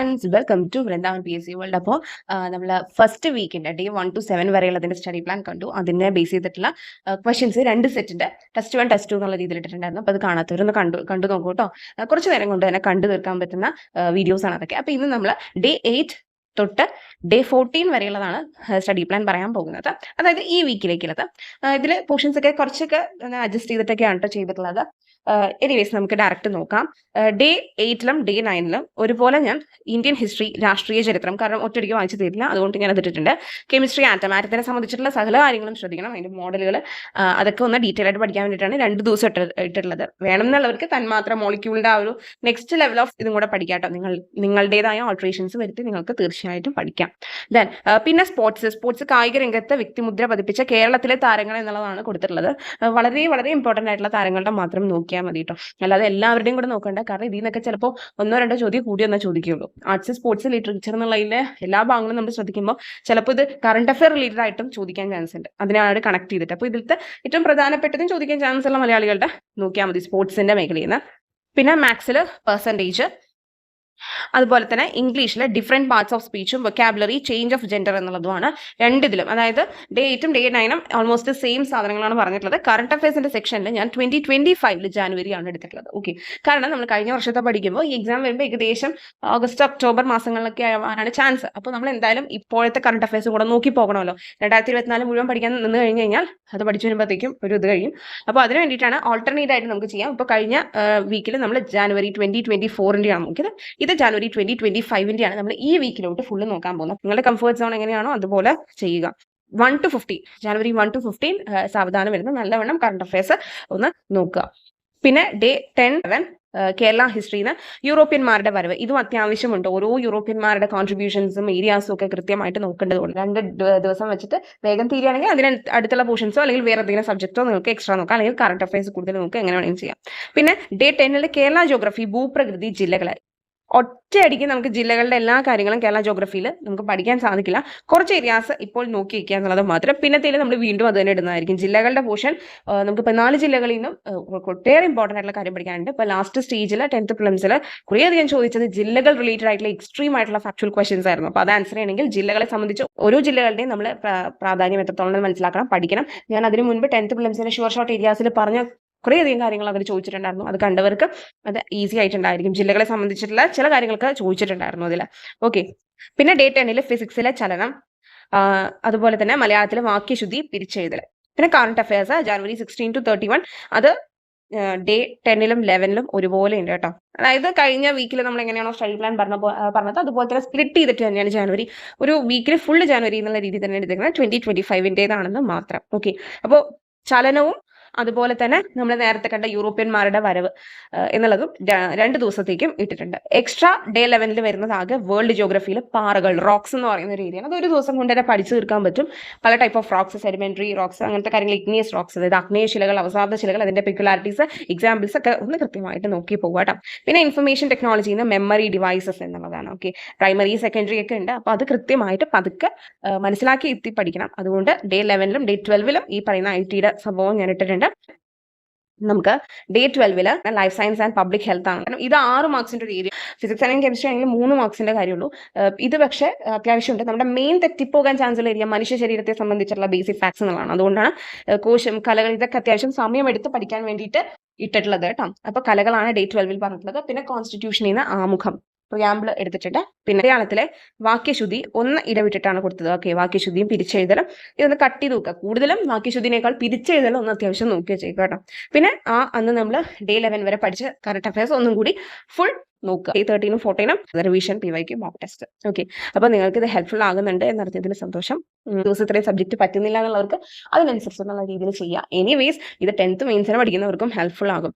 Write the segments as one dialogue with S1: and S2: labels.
S1: Friends welcome to Vrindavan P S C world. അപ്പോൾ നമ്മൾ first വീക്കിൻ്റെ ഡേ 1 to 7 വരെയുള്ളതിൻ്റെ സ്റ്റഡി പ്ലാൻ കണ്ടു. അതിനെ ബേസ് ചെയ്തിട്ടുള്ള ക്വസ്റ്റ്യൻസ് 2 സെറ്റിൻ്റെ ടെസ്റ്റ് 1 ടെസ്റ്റ് 2 എന്നുള്ള രീതിയിൽ ഇട്ടിട്ടുണ്ടായിരുന്നു. അപ്പോൾ അത് കാണാത്തവരൊന്ന് കണ്ടു നോക്കൂ കേട്ടോ. കുറച്ച് നേരം കൊണ്ട് തന്നെ കണ്ടു തീർക്കാൻ പറ്റുന്ന വീഡിയോസാണ് അതൊക്കെ. അപ്പോൾ ഇന്ന് നമ്മൾ ഡേ 8 തൊട്ട് ഡേ 14 വരെയുള്ളതാണ് സ്റ്റഡി പ്ലാൻ പറയാൻ പോകുന്നത്. അതായത് ഈ വീക്കിലേക്കുള്ളത്. ഇതിൽ പോർഷൻസ് ഒക്കെ കുറച്ചൊക്കെ അഡ്ജസ്റ്റ് ചെയ്തിട്ടൊക്കെയാണ് കേട്ടോ ചെയ്തിട്ടുള്ളത്. എനിവേസ് നമുക്ക് ഡയറക്റ്റ് നോക്കാം. ഡേ 8ലും ഡേ 9ലും ഒരുപോലെ ഞാൻ ഇന്ത്യൻ ഹിസ്റ്ററി, രാഷ്ട്രീയ ചരിത്രം, കാരണം ഒറ്റയടിക്ക് വായിച്ചു തരില്ല, അതുകൊണ്ട് ഞാൻ അതിട്ടിട്ടുണ്ട്. കെമിസ്ട്രി, ആറ്റത്തിനെ സംബന്ധിച്ചിട്ടുള്ള സകല കാര്യങ്ങളും ശ്രദ്ധിക്കണം. അതിൻ്റെ മോഡലുകൾ അതൊക്കെ ഒന്ന് ഡീറ്റെയിൽ ആയിട്ട് പഠിക്കാൻ വേണ്ടിയിട്ടാണ് 2 ദിവസം ഇട്ടിട്ടുള്ളത്. വേണമെന്നുള്ളവർക്ക് തന്മാത്ര മോളിക്യൂളിൻ്റെ ആ ഒരു നെക്സ്റ്റ് ലെവൽ ഓഫ് ഇതും കൂടെ പഠിക്കാട്ടോ. നിങ്ങളുടേതായ ഓൾട്രേഷൻസ് വരുത്തി നിങ്ങൾക്ക് തീർച്ചയായിട്ടും പഠിക്കാം. ദെൻ പിന്നെ സ്പോർട്സ് കായിക രംഗത്ത് വ്യക്തിമുദ്ര പതിപ്പിച്ച കേരളത്തിലെ താരങ്ങൾ എന്നുള്ളതാണ് കൊടുത്തിട്ടുള്ളത്. വളരെ വളരെ ഇമ്പോർട്ടൻ്റ് ആയിട്ടുള്ള താരങ്ങളുടെ മാത്രം നോക്കിയാൽ മതി കേട്ടോ. അല്ലാതെ എല്ലാവരുടെയും കൂടെ നോക്കണ്ട. കാരണം ഇതിൽ നിന്നൊക്കെ ചിലപ്പോൾ 1-2 ചോദ്യം കൂടി ഒന്നേ ചോദിക്കുകയുള്ളൂ. ആർട്സ്, സ്പോർട്സ്, ലിറ്ററേച്ചർ എന്നുള്ളതിലെ എല്ലാ ഭാഗങ്ങളും നമ്മൾ ശ്രദ്ധിക്കുമ്പോൾ ചിലപ്പോൾ ഇത് കറണ്ട് അഫെയർ റിലേറ്റഡ് ആയിട്ടും ചോദിക്കാൻ ചാൻസ് ഉണ്ട്. അതിനാണ് കണക്ട് ചെയ്തിട്ട്. അപ്പോൾ ഇതിലത്തെ ഏറ്റവും പ്രധാനപ്പെട്ടതും ചോദിക്കാൻ ചാൻസ് ഉള്ള മലയാളികളുടെ നോക്കിയാൽ മതി സ്പോർട്സിന്റെ മേഖലയിൽ നിന്ന്. പിന്നെ മാത്സിൽ പെർസെൻറ്റേജ്, അതുപോലെ തന്നെ ഇംഗ്ലീഷിലെ ഡിഫറെൻറ്റ് പാർട്സ് ഓഫ് സ്പീച്ചും വൊക്കാബുലറി, ചേഞ്ച് ഓഫ് ജെൻഡർ എന്നുള്ളതുമാണ് രണ്ടിതിലും. അതായത് ഡേ 8ഉം ഡേ 9ഉം ഓൾമോസ്റ്റ് സെയിം സാധനങ്ങളാണ് പറഞ്ഞിട്ടുള്ളത്. കറണ്ട് അഫയേഴ്സിന്റെ സെക്ഷനിൽ ഞാൻ 2025 ജാനുവരിയാണ് എടുത്തിട്ടുള്ളത്. ഓക്കെ, കാരണം നമ്മൾ കഴിഞ്ഞ വർഷത്തെ പഠിക്കുമ്പോൾ ഈ എക്സാം വരുമ്പോൾ ഏകദേശം ഓഗസ്റ്റ് ഒക്ടോബർ മാസങ്ങളിലൊക്കെ ആവാനാണ് ചാൻസ്. അപ്പോൾ നമ്മൾ എന്തായാലും ഇപ്പോഴത്തെ കറണ്ട് അഫയേഴ്സ് കൂടെ നോക്കി പോകണമല്ലോ. 2024 മുഴുവൻ പഠിക്കാൻ നിന്ന് കഴിഞ്ഞ് കഴിഞ്ഞാൽ അത് പഠിച്ചു വരുമ്പോഴത്തേക്കും ഒരു ഇത് കഴിയും. അപ്പോൾ അതിന് വേണ്ടിയിട്ടാണ് ഓൾട്ടർനേറ്റ് ആയിട്ട് നമുക്ക് ചെയ്യാം. ഇപ്പോൾ കഴിഞ്ഞ വീക്കിൽ നമ്മൾ ജാനുവരി 2024 നോക്കിയത്. ഇത് ജാനുവരി 2025 നമ്മൾ ഈ വീക്കിലോട്ട് ഫുള്ള് നോക്കാൻ പോകുന്നത്. നിങ്ങളുടെ കംഫർട്ട് സോൺ എങ്ങനെയാണോ അതുപോലെ ചെയ്യുക. 1 to 15 ജാനുവരി 1 to 15 സാവധാനം വരുന്ന നല്ലവണ്ണം കറണ്ട് അഫയേഴ്സ് ഒന്ന് നോക്കുക. പിന്നെ ഡേ 10 കേരള ഹിസ്റ്ററിന്ന് യൂറോപ്യന്മാരുടെ വരവ്, ഇതും അത്യാവശ്യമുണ്ട്. ഓരോ യൂറോപ്യന്മാരുടെ കോൺട്രിബ്യൂഷൻസും ഏരിയാസും ഒക്കെ കൃത്യമായിട്ട് നോക്കേണ്ടതുണ്ട്. 2 ദിവസം വെച്ചിട്ട് വേഗം തീരുകയാണെങ്കിൽ അതിന് അടുത്തുള്ള പോർഷൻസോ അല്ലെങ്കിൽ വേറെ എന്തെങ്കിലും സബ്ജക്റ്റോ നിങ്ങൾക്ക് എക്സ്ട്രാ നോക്കാം, അല്ലെങ്കിൽ കറണ്ട് അഫയേഴ്സ് കൂടുതൽ നോക്കുക, എങ്ങനെ വേണമെങ്കിലും ചെയ്യാം. പിന്നെ ഡേ 10 കേരള ജോഗ്രഫി, ഭൂപ്രകൃതി, ജില്ലകൾ. ഒറ്റയടിക്ക് നമുക്ക് ജില്ലകളുടെ എല്ലാ കാര്യങ്ങളും കേരള ജോഗ്രഫിയിൽ നമുക്ക് പഠിക്കാൻ സാധിക്കില്ല. കുറച്ച് ഏരിയാസ് ഇപ്പോൾ നോക്കി വയ്ക്കുക എന്നുള്ളത് മാത്രം. പിന്നത്തേൽ നമ്മൾ വീണ്ടും അത് തന്നെ ഇടുന്നതായിരിക്കും. ജില്ലകളുടെ പോർഷൻ നമുക്ക് 14 ജില്ലകളിൽ നിന്നും ഒട്ടേറെ ഇമ്പോർട്ടൻ്റ് ആയിട്ടുള്ള കാര്യം പഠിക്കാനുണ്ട്. ഇപ്പോൾ ലാസ്റ്റ് സ്റ്റേജിൽ 10th പ്രിലിംസിൽ കുറേയധികം ചോദിച്ചത് ജില്ലകൾ റിലേറ്റഡ് ആയിട്ടുള്ള എക്സ്ട്രീം ആയിട്ടുള്ള ഫാക്ച്വൽ ക്വസ്റ്റ്യൻസ് ആയിരുന്നു. അപ്പോൾ അത് ആൻസർ ചെയ്യണമെങ്കിൽ ജില്ലകളെ സംബന്ധിച്ച് ഓരോ ജില്ലകളുടെയും നമ്മൾ പ്രാധാന്യം എത്രത്തോളം മനസ്സിലാക്കണം, പഠിക്കണം. ഞാൻ അതിന് മുൻപ് 10th പ്രിലിംസിന്റെ ഷുവർ ഷോർട്ട് ഏരിയാസിൽ പറഞ്ഞ കുറേയധികം കാര്യങ്ങൾ അവർ ചോദിച്ചിട്ടുണ്ടായിരുന്നു. അത് കണ്ടവർക്ക് അത് ഈസി ആയിട്ടുണ്ടായിരിക്കും. ജില്ലകളെ സംബന്ധിച്ചിട്ടുള്ള ചില കാര്യങ്ങളൊക്കെ ചോദിച്ചിട്ടുണ്ടായിരുന്നു അതിൽ. ഓക്കെ, പിന്നെ ഡേ 10 ഫിസിക്സിലെ ചലനം, അതുപോലെ തന്നെ മലയാളത്തിലെ വാക്യശുദ്ധി, പിരിച്ചെഴുതൽ. പിന്നെ കറണ്ട് അഫയേഴ്സ് ജാനുവരി 16 to 31 അത് ഡേ 10ലും 11ലും ഒരുപോലെ ഉണ്ട് കേട്ടോ. അതായത് കഴിഞ്ഞ വീക്കിൽ നമ്മൾ എങ്ങനെയാണോ സ്റ്റഡി പ്ലാൻ പറഞ്ഞത് അതുപോലെ തന്നെ സ്പ്ലിറ്റ് ചെയ്തിട്ട് തന്നെയാണ് ജാനുവരി ഒരു വീക്കിൽ ഫുള്ള് ജാനുവരി എന്നുള്ള രീതിയിൽ തന്നെ എടുത്തിരിക്കുന്നത്. 2025 മാത്രം. ഓക്കെ, അപ്പോൾ ചലനവും അതുപോലെ തന്നെ നമ്മൾ നേരത്തെ കണ്ട യൂറോപ്യന്മാരുടെ വരവ് എന്നുള്ളതും 2 ദിവസത്തേക്കും ഇട്ടിട്ടുണ്ട്. എക്സ്ട്രാ ഡേ 11ൽ വരുന്നത് ആകെ വേൾഡ് ജിയോഗ്രഫിയിൽ പാറകൾ, റോക്സ് എന്ന് പറയുന്ന ഒരു ഏരിയയാണ്. അത് ഒരു ദിവസം കൊണ്ട് തന്നെ പഠിച്ചു തീർക്കാൻ പറ്റും. പല type of rocks, sedimentary rocks, അങ്ങനത്തെ കാര്യങ്ങൾ, ഇഗ്നിയസ് റോക്സ്, അതായത് അഗ്നേയ ശിലകൾ, അവസാദ ശിലകൾ, അതിന്റെ പെക്യുലാരിറ്റീസ്, എക്സാമ്പിൾസ് ഒക്കെ ഒന്ന് കൃത്യമായിട്ട് നോക്കി പോകാം. പിന്നെ ഇൻഫർമേഷൻ ടെക്നോളജിന്ന് മെമ്മറി ഡിവൈസസ് എന്നുള്ളതാണ്. ഓക്കെ, പ്രൈമറി സെക്കൻഡറി ഒക്കെ ഉണ്ട്. അപ്പോൾ അത് കൃത്യമായിട്ട് പതുക്കെ മനസ്സിലാക്കി എത്തി പഠിക്കണം. അതുകൊണ്ട് ഡേ 11ലും ഡേ 12ലും ഈ പറയുന്ന IT സംഭവം ഞാൻ ഇട്ടിട്ടുണ്ട്. നമുക്ക് day 12 life science and public health ആണ്. കാരണം ഇത് 6 മാർക്സിന്റെ ഒരു ഏരിയ. ഫിസിക്സ് ആൻഡ് കെമിസ്ട്രി ആണെങ്കിൽ 3 മാർക്സിന്റെ കാര്യമുള്ളൂ. ഇത് പക്ഷേ അത്യാവശ്യമുണ്ട്. നമ്മുടെ മെയിൻ തെറ്റിപ്പോകാൻ ചാൻസ് ഉള്ള ഏരിയ മനുഷ്യ ശരീരത്തെ സംബന്ധിച്ചുള്ള ബേസിക് ഫാക്ട്സ് എന്നുള്ളതാണ്. അതുകൊണ്ടാണ് കോശം, കലകൾ, ഇതൊക്കെ അത്യാവശ്യം സമയമെടുത്ത് പഠിക്കാൻ വേണ്ടിയിട്ട് ഇട്ടിട്ടുള്ളത് കേട്ടോ. അപ്പോൾ കലകളാണ് ഡേ 12ൽ പറഞ്ഞിട്ടുള്ളത്. പിന്നെ കോൺസ്റ്റിറ്റ്യൂഷനിൽ നിന്ന് ആമുഖം, പ്രിയാമ്പിൾ എടുത്തിട്ടുണ്ട്. പിന്നെ മലയാളത്തിലെ വാക്യശുദ്ധി ഒന്ന് ഇടവിട്ടിട്ടാണ് കൊടുത്തത്. ഓക്കെ, വാക്യശുദ്ധിയും പിരിച്ചെഴുതലും ഇതൊന്ന് കട്ട് ചെയ്ത് നോക്കുക. കൂടുതലും വാക്യശുദ്ധിനേക്കാൾ പിരിച്ചെഴുതലും ഒന്ന് അത്യാവശ്യം നോക്കിയാൽ ചെയ്യുക കേട്ടോ. പിന്നെ അന്ന് നമ്മൾ ഡേ 11 വരെ പഠിച്ച കറണ്ട് അഫയേഴ്സ് ഒന്നും കൂടി ഫുൾ നോക്കുക. Day 13 14 revision, PYQ, mock test. Okay, അപ്പോൾ നിങ്ങൾക്ക് ഇത് ഹെൽപ്ഫുൾ ആകുന്നുണ്ട് എന്നറിഞ്ഞതിൽ സന്തോഷം. ദിവസം ഇത്രയും സബ്ജക്ട് പറ്റുന്നില്ല എന്നുള്ളവർക്ക് അതിനനുസരിച്ചുള്ള രീതിയിൽ ചെയ്യുക. എനിവേസ് ഇത് 10th മെയിൻസിന് പഠിക്കുന്നവർക്കും ഹെൽപ്ഫുൾ ആകും.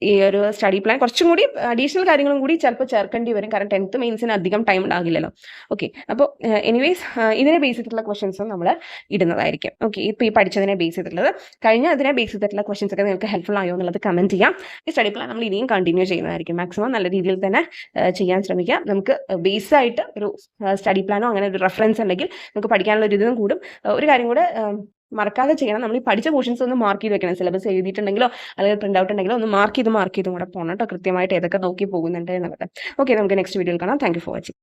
S1: ഈ ഒരു സ്റ്റഡി പ്ലാൻ കുറച്ചും കൂടി അഡീഷണൽ കാര്യങ്ങളും കൂടി ചിലപ്പോൾ ചേർക്കേണ്ടി വരും. കാരണം 10th മെയിൻസിന് അധികം ടൈം ഉണ്ടാകില്ലല്ലോ. ഓക്കെ, അപ്പോൾ എനിവേസ് ഇതിനെ ബേസ് ചെയ്തിട്ടുള്ള ക്വസ്റ്റ്യൻസും നമ്മൾ ഇടുന്നതായിരിക്കും. ഓക്കെ, ഇപ്പോൾ ഈ പഠിച്ചതിനെ ബേസ് ചെയ്തിട്ടുള്ളത്, കഴിഞ്ഞ അതിനെ ബേസ് ചെയ്തിട്ടുള്ള ക്വസ്റ്റ്യൻസ് ഒക്കെ നിങ്ങൾക്ക് ഹെൽപ്ഫുൾ ആയോ എന്നുള്ളത് കമൻറ്റ് ചെയ്യാം. ഈ സ്റ്റഡി പ്ലാൻ നമ്മൾ ഇനിയും കണ്ടിന്യൂ ചെയ്യുന്നതായിരിക്കും. മാക്സിമം നല്ല രീതിയിൽ തന്നെ ചെയ്യാൻ ശ്രമിക്കുക. നമുക്ക് ബേസ് ആയിട്ട് ഒരു സ്റ്റഡി പ്ലാനോ അങ്ങനെ ഒരു റെഫറൻസ് ഉണ്ടെങ്കിൽ നമുക്ക് പഠിക്കാനുള്ള ഒരു ഇതും കൂടും. ഒരു കാര്യം കൂടെ മറക്കാതെ ചെയ്യണം. നമ്മൾ ഈ പഠിച്ച പോർഷൻസ് ഒന്ന് മാർക്ക് ചെയ്ത് വെക്കണം. സിലബസ് എഴുതിയിട്ടുണ്ടെങ്കിലോ അല്ലെങ്കിൽ പ്രിന്റ് ഔട്ട് ഉണ്ടെങ്കിലോ ഒന്ന് മാർക്ക് ചെയ്തും കൂടെ പോകണം കേട്ടോ, കൃത്യമായിട്ട് ഏതൊക്കെ നോക്കി പോകുന്നുണ്ട് എന്നുള്ളത്. ഓക്കെ, നമുക്ക് നെക്സ്റ്റ് വീഡിയോയിൽ കാണാം. Thank you for watching.